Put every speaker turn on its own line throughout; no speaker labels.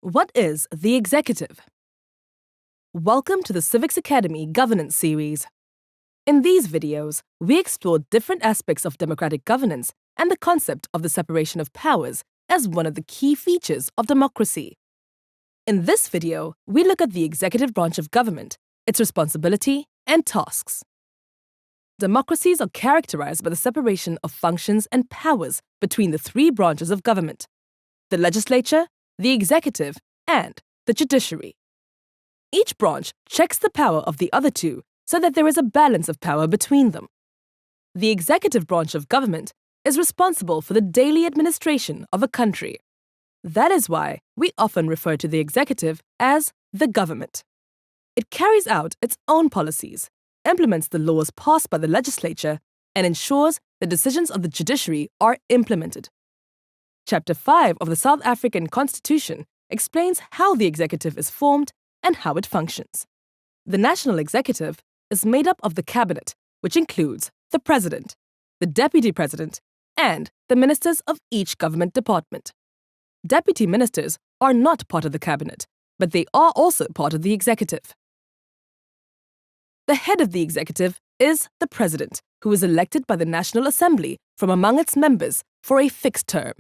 What is the executive? Welcome to the Civics Academy Governance Series. In these videos, we explore different aspects of democratic governance and the concept of the separation of powers as one of the key features of democracy. In this video, we look at the executive branch of government, its responsibility and tasks. Democracies are characterized by the separation of functions and powers between the three branches of government: the legislature, the executive, and the judiciary. Each branch checks the power of the other two so that there is a balance of power between them. The executive branch of government is responsible for the daily administration of a country. That is why we often refer to the executive as the government. It carries out its own policies, implements the laws passed by the legislature, and ensures the decisions of the judiciary are implemented. Chapter 5 of the South African Constitution explains how the executive is formed and how it functions. The national executive is made up of the cabinet, which includes the president, the deputy president, and the ministers of each government department. Deputy ministers are not part of the cabinet, but they are also part of the executive. The head of the executive is the president, who is elected by the National Assembly from among its members for a fixed term.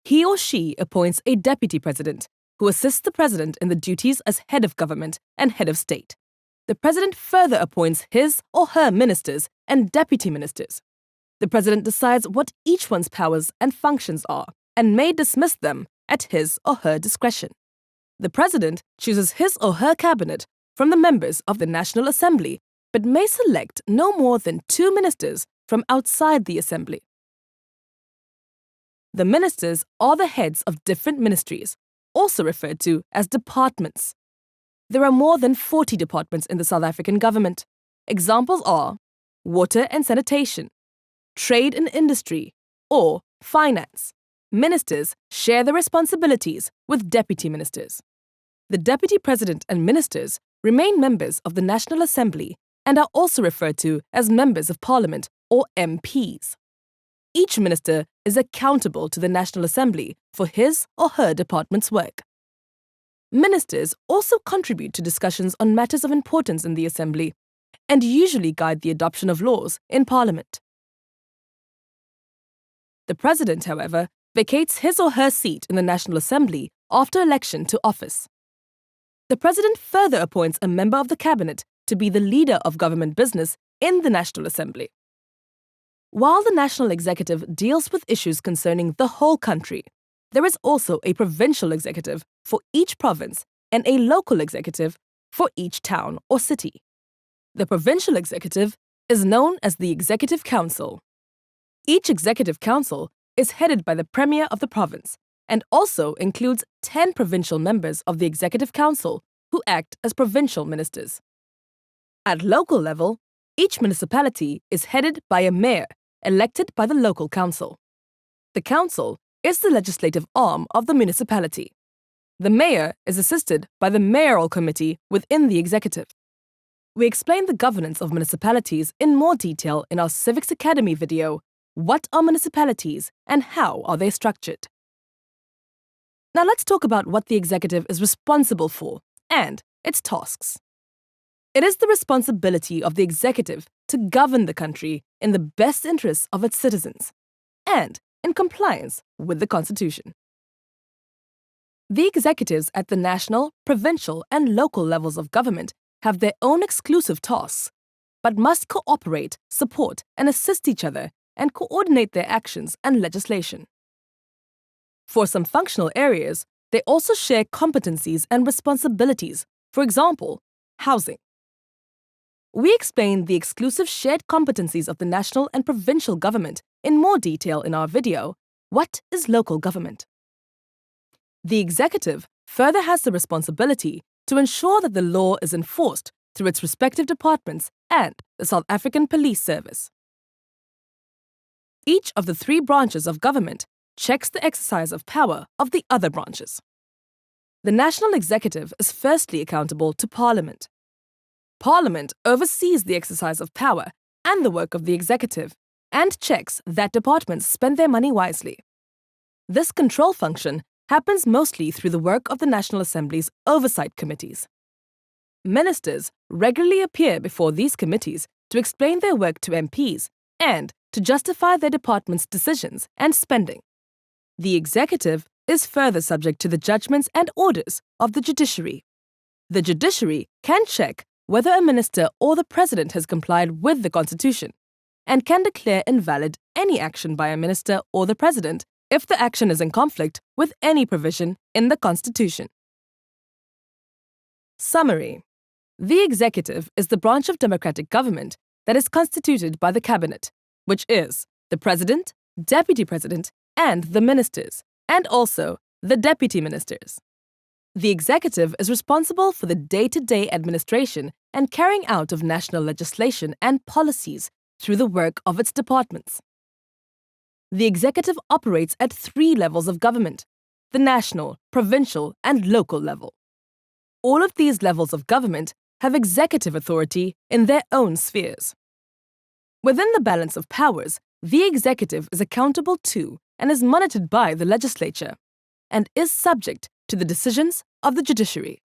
He or she appoints a deputy president, who assists the president in the duties as head of government and head of state. The president further appoints his or her ministers and deputy ministers. The president decides what each one's powers and functions are and may dismiss them at his or her discretion. The president chooses his or her cabinet from the members of the National Assembly, but may select no more than 2 ministers from outside the assembly. The ministers are the heads of different ministries, also referred to as departments. There are more than 40 departments in the South African government. Examples are water and sanitation, trade and industry, or finance. Ministers share the responsibilities with deputy ministers. The deputy president and ministers remain members of the National Assembly and are also referred to as members of parliament or MPs. Each minister is accountable to the National Assembly for his or her department's work. Ministers also contribute to discussions on matters of importance in the Assembly and usually guide the adoption of laws in Parliament. The President, however, vacates his or her seat in the National Assembly after election to office. The President further appoints a member of the Cabinet to be the leader of government business in the National Assembly. While the national executive deals with issues concerning the whole country, there is also a provincial executive for each province and a local executive for each town or city. The provincial executive is known as the Executive Council. Each Executive Council is headed by the Premier of the province and also includes 10 provincial members of the Executive Council who act as provincial ministers. At local level, each municipality is headed by a mayor elected by the local council. The council is the legislative arm of the municipality. The mayor is assisted by the mayoral committee within the executive. We explain the governance of municipalities in more detail in our Civics Academy video, What are municipalities and how are they structured? Now let's talk about what the executive is responsible for and its tasks. It is the responsibility of the executive to govern the country in the best interests of its citizens and in compliance with the Constitution. The executives at the national, provincial, and local levels of government have their own exclusive tasks, but must cooperate, support, and assist each other and coordinate their actions and legislation. For some functional areas, they also share competencies and responsibilities, for example, housing. We explain the exclusive shared competencies of the national and provincial government in more detail in our video, What is Local Government? The executive further has the responsibility to ensure that the law is enforced through its respective departments and the South African Police Service. Each of the 3 branches of government checks the exercise of power of the other branches. The national executive is firstly accountable to Parliament. Parliament oversees the exercise of power and the work of the executive and checks that departments spend their money wisely. This control function happens mostly through the work of the National Assembly's oversight committees. Ministers regularly appear before these committees to explain their work to MPs and to justify their department's decisions and spending. The executive is further subject to the judgments and orders of the judiciary. The judiciary can check whether a minister or the president has complied with the Constitution and can declare invalid any action by a minister or the president if the action is in conflict with any provision in the Constitution. Summary. The executive is the branch of democratic government that is constituted by the cabinet, which is the president, deputy president, and the ministers, and also the deputy ministers. The executive is responsible for the day-to-day administration and carrying out of national legislation and policies through the work of its departments. The executive operates at 3 levels of government: the national, provincial, and local level. All of these levels of government have executive authority in their own spheres. Within the balance of powers, the executive is accountable to and is monitored by the legislature, and is subject to the decisions of the judiciary.